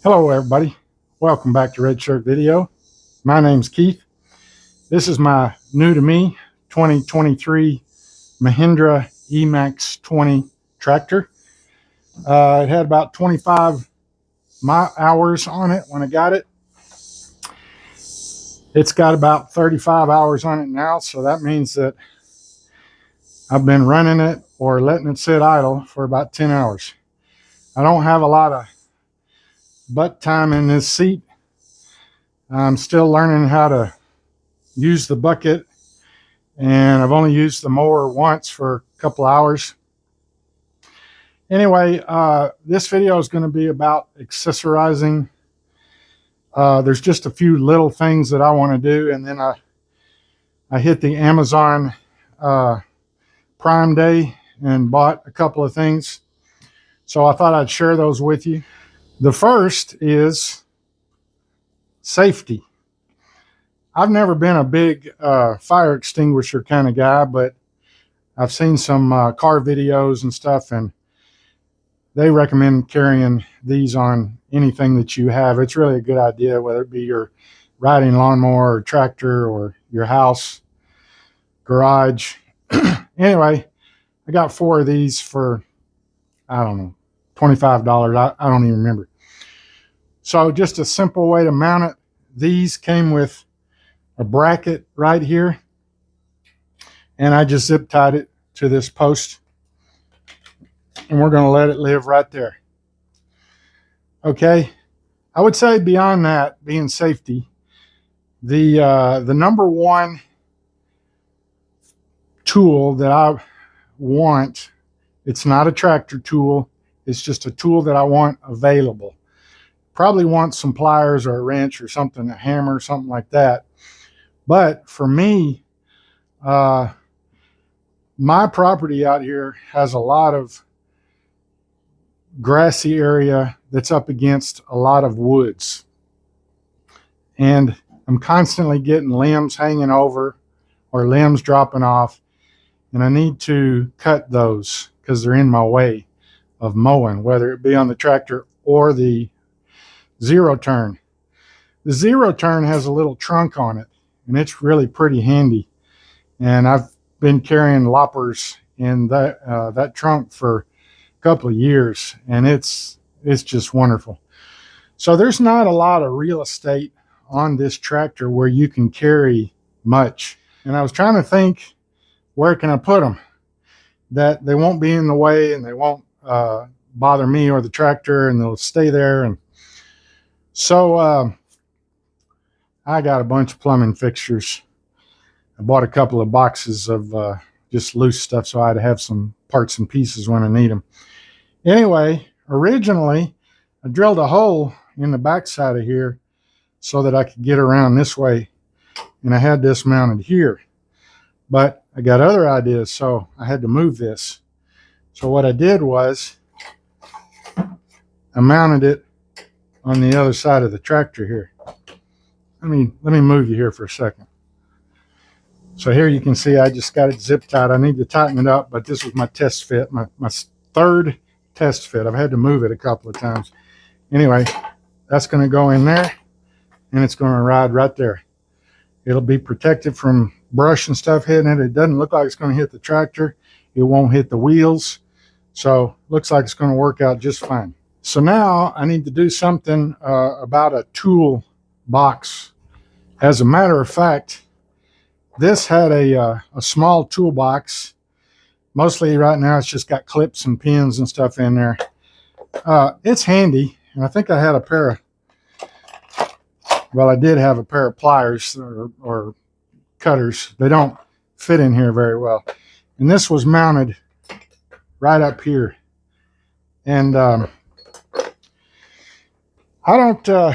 Hello everybody, welcome back to Red Shirt Video. My name's Keith. This is my new to me 2023 Mahindra emax 20 tractor. It had about 25 hours on it when I got it. It's got about 35 hours on it now, so that means that I've been running it or letting it sit idle for about 10 hours. I don't have a lot of butt time in this seat. I'm still learning how to use the bucket, and I've only used the mower once for a couple hours. Anyway, this video is going to be about accessorizing. There's just a few little things that I want to do, and then I hit the Amazon Prime Day and bought a couple of things. So I thought I'd share those with you. The first is safety. I've never been a big fire extinguisher kind of guy, but I've seen some car videos and stuff, and they recommend carrying these on anything that you have. It's really a good idea, whether it be your riding lawnmower or tractor or your house, garage. Anyway, I got 4 of these for, I don't know, $25. I don't even remember. So just a simple way to mount it. These came with a bracket right here, and I just zip tied it to this post, and we're going to let it live right there. Okay, I would say beyond that, being safety, the number one tool that I want, it's not a tractor tool, it's just a tool that I want available. Probably want some pliers or a wrench or something, a hammer, something like that. But for me, my property out here has a lot of grassy area that's up against a lot of woods. And I'm constantly getting limbs hanging over or limbs dropping off. And I need to cut those because they're in my way of mowing, whether it be on the tractor or the zero turn. The zero turn has a little trunk on it, and it's really pretty handy. And I've been carrying loppers in that trunk for a couple of years, and it's just wonderful. So there's not a lot of real estate on this tractor where you can carry much. And I was trying to think, where can I put them that they won't be in the way and they won't bother me or the tractor, and they'll stay there. And so I got a bunch of plumbing fixtures. I bought a couple of boxes of just loose stuff so I'd have some parts and pieces when I need them. Anyway, originally I drilled a hole in the back side of here so that I could get around this way, and I had this mounted here. But I got other ideas, so I had to move this. So what I did was I mounted it on the other side of the tractor here. Let me move you here for a second. So here you can see I just got it zip tied. I need to tighten it up, but this was my test fit, my third test fit. I've had to move it a couple of times. Anyway, that's going to go in there, and it's going to ride right there. It'll be protected from brush and stuff hitting it. It doesn't look like it's going to hit the tractor. It won't hit the wheels. So looks like it's going to work out just fine. So now I need to do something about a tool box. As a matter of fact, this had a small toolbox. Mostly right now it's just got clips and pins and stuff in there. It's handy, and I think I had a pair of, well, I did have a pair of pliers or cutters. They don't fit in here very well. And this was mounted right up here. And I got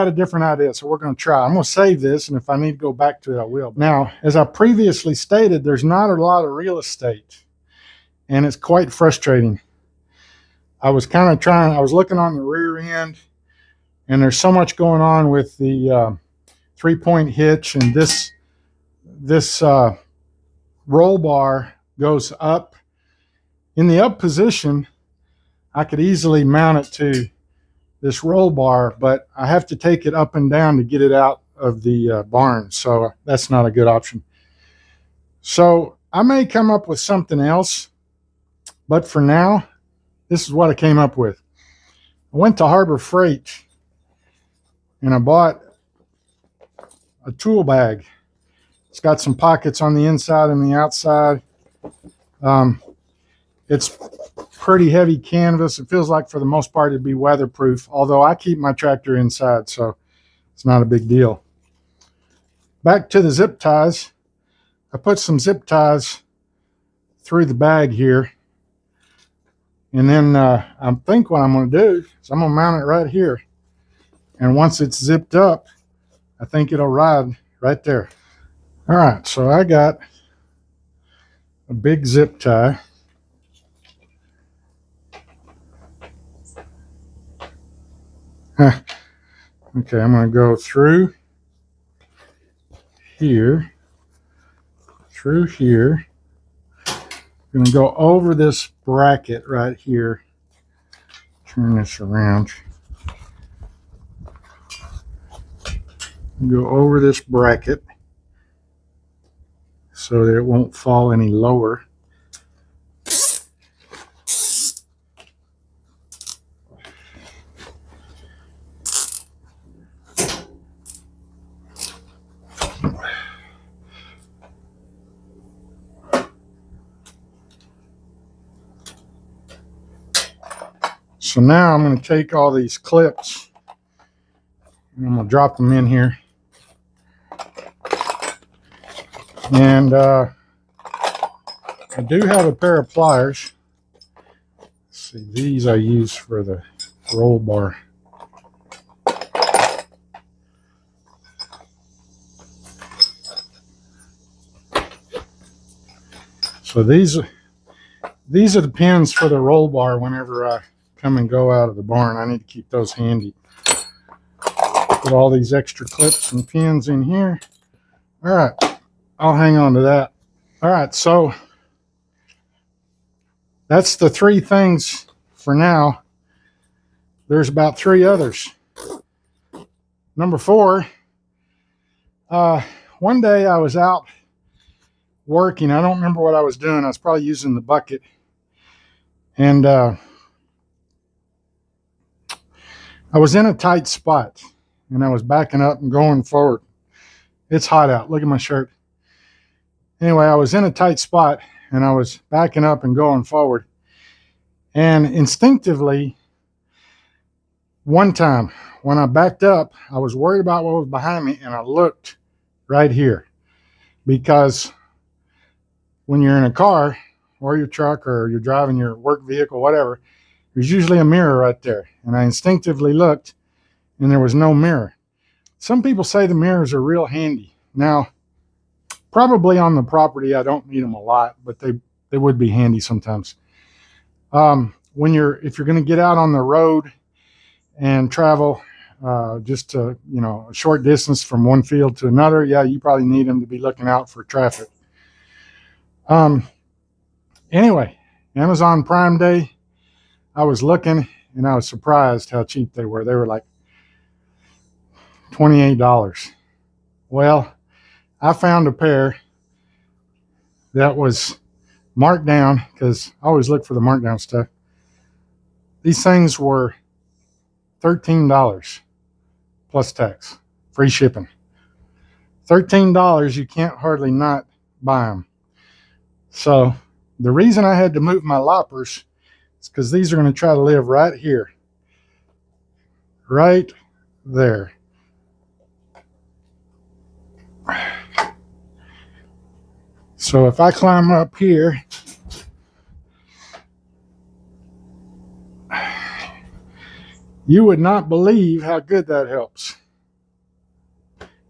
a different idea, so we're going to try. I'm going to save this, and if I need to go back to it, I will. Now, as I previously stated, there's not a lot of real estate, and it's quite frustrating. I was looking on the rear end, and there's so much going on with the 3-point hitch, and this roll bar goes up. In the up position, I could easily mount it to this roll bar, but I have to take it up and down to get it out of the barn. So that's not a good option. So I may come up with something else, but for now, this is what I came up with. I went to Harbor Freight and I bought a tool bag. It's got some pockets on the inside and the outside. It's pretty heavy canvas. It feels like for the most part it'd be weatherproof, although I keep my tractor inside, so it's not a big deal. Back to the zip ties. I put some zip ties through the bag here. And then I think what I'm going to do is I'm going to mount it right here. And once it's zipped up, I think it'll ride right there. All right, so I got a big zip tie. Okay, I'm going to go through here, through here. I'm going to go over this bracket right here. Turn this around. Go over this bracket so that it won't fall any lower. So now I'm going to take all these clips and I'm going to drop them in here. And I do have a pair of pliers. Let's see, these I use for the roll bar. So these are the pins for the roll bar whenever I come and go out of the barn. I need to keep those handy. Put all these extra clips and pins in here. All right, I'll hang on to that. All right, so that's the 3 things for now. There's about 3 others. Number 4, one day I was out working. I don't remember what I was doing. I was probably using the bucket. And I was in a tight spot. And I was backing up and going forward. It's hot out. Look at my shirt. Anyway, I was in a tight spot. And I was backing up and going forward. And instinctively, one time when I backed up, I was worried about what was behind me. And I looked right here. Because when you're in a car or your truck or you're driving your work vehicle, whatever, there's usually a mirror right there. And I instinctively looked and there was no mirror. Some people say the mirrors are real handy. Now, probably on the property, I don't need them a lot, but they would be handy sometimes. If you're going to get out on the road and travel just to, a short distance from one field to another, yeah, you probably need them to be looking out for traffic. Anyway, Amazon Prime Day, I was looking and I was surprised how cheap they were. They were like $28. Well, I found a pair that was marked down because I always look for the marked down stuff. These things were $13 plus tax, free shipping. $13, you can't hardly not buy them. So the reason I had to move my loppers is because these are going to try to live right here, right there. So if I climb up here, you would not believe how good that helps.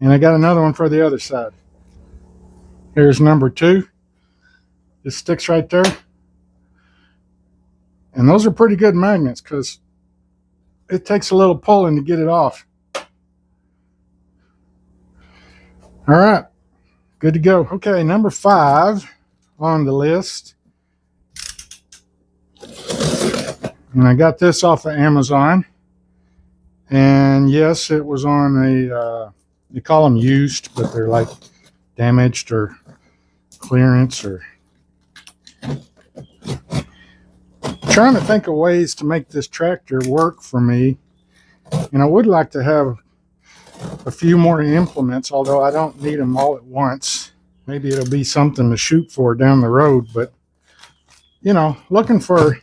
And I got another one for the other side. Here's number 2. It sticks right there. And those are pretty good magnets because it takes a little pulling to get it off. All right. Good to go. Okay, number 5 on the list. And I got this off of Amazon. And yes, it was on a, they call them used, but they're like damaged or clearance, or trying to think of ways to make this tractor work for me. And I would like to have a few more implements, although I don't need them all at once. Maybe it'll be something to shoot for down the road, but you know, looking for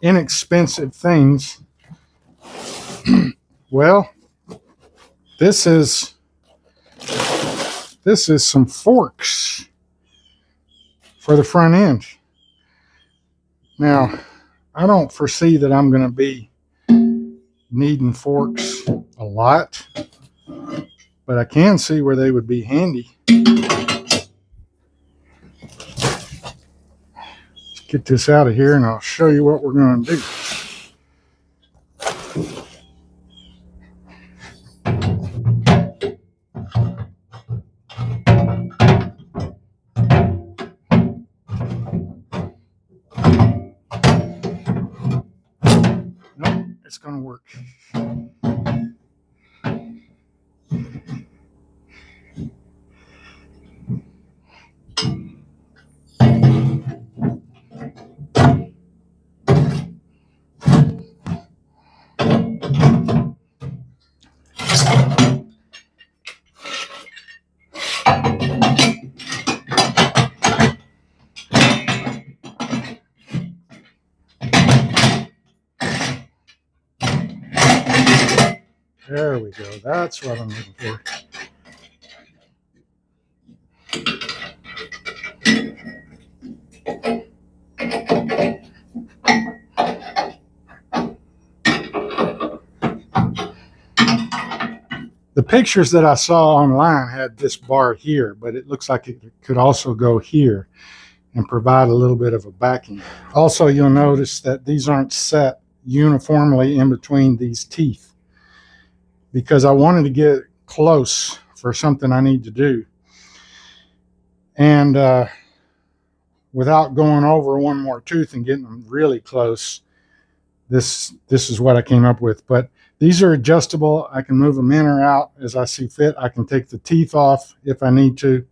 inexpensive things. Well, this is some forks for the front end. Now, I don't foresee that I'm going to be needing forks a lot, but I can see where they would be handy. Let's get this out of here and I'll show you what we're going to do. Nope, it's going to work. There we go. That's what I'm looking for. The pictures that I saw online had this bar here, but it looks like it could also go here and provide a little bit of a backing. Also, you'll notice that these aren't set uniformly in between these teeth, because I wanted to get close for something I need to do. And without going over one more tooth and getting them really close, this is what I came up with. But these are adjustable. I can move them in or out as I see fit. I can take the teeth off if I need to.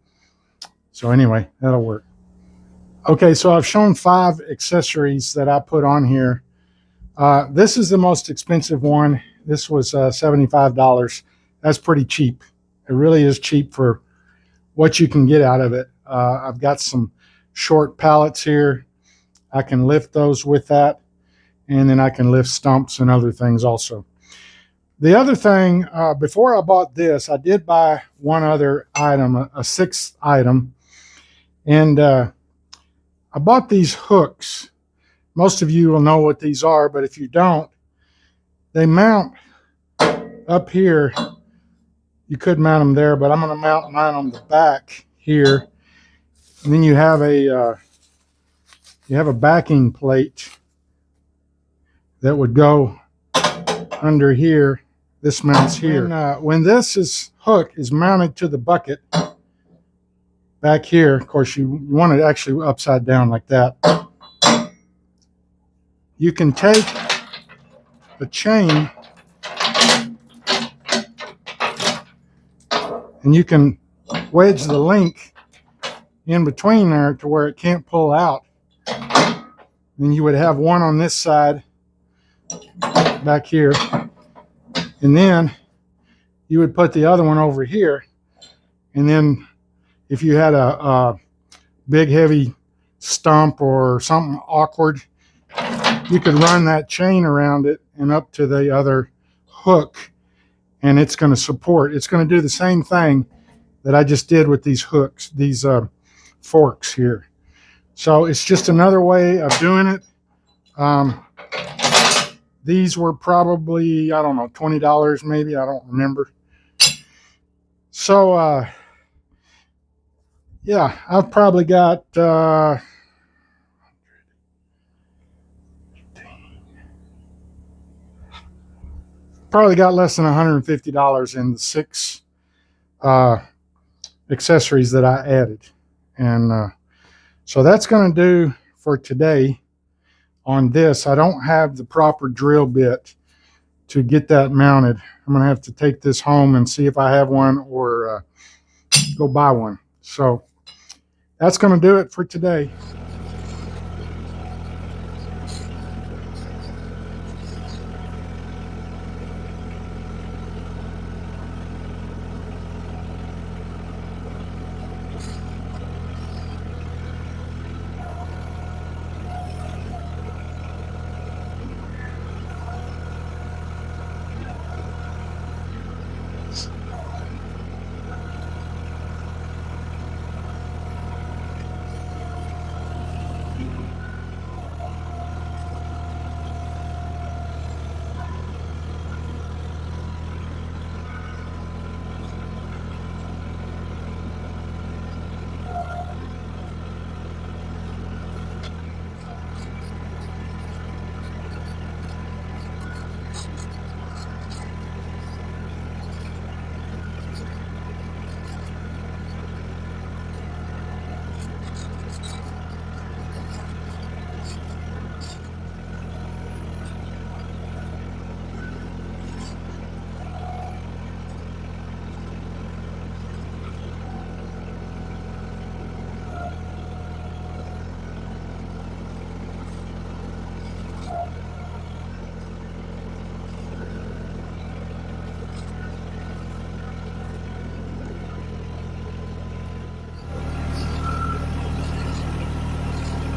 So anyway, that'll work. Okay, so I've shown 5 accessories that I put on here. This is the most expensive one. This was $75. That's pretty cheap. It really is cheap for what you can get out of it. I've got some short pallets here. I can lift those with that, and then I can lift stumps and other things also. The other thing, before I bought this, I did buy one other item, a 6th item, and I bought these hooks. Most of you will know what these are, but if you don't, they mount up here. You could mount them there, but I'm going to mount mine on the back here. And then you have a backing plate that would go under here. This mounts here. When this hook is mounted to the bucket back here, of course you want it actually upside down like that. You can take the chain and you can wedge the link in between there to where it can't pull out. Then you would have one on this side back here, and then you would put the other one over here, and then if you had a big heavy stump or something awkward, you could run that chain around it and up to the other hook, and it's going to support. It's going to do the same thing that I just did with these hooks, these forks here. So it's just another way of doing it. These were probably, I don't know, $20 maybe. I don't remember. So, yeah, I've probably got less than $150 in the 6 accessories that I added. And so that's going to do for today on this. I don't have the proper drill bit to get that mounted. I'm going to have to take this home and see if I have one, or go buy one. So that's going to do it for today.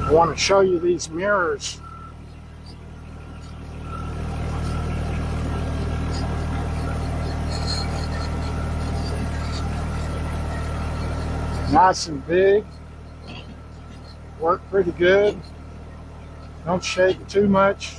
I want to show you these mirrors. Nice and big. Work pretty good. Don't shake too much.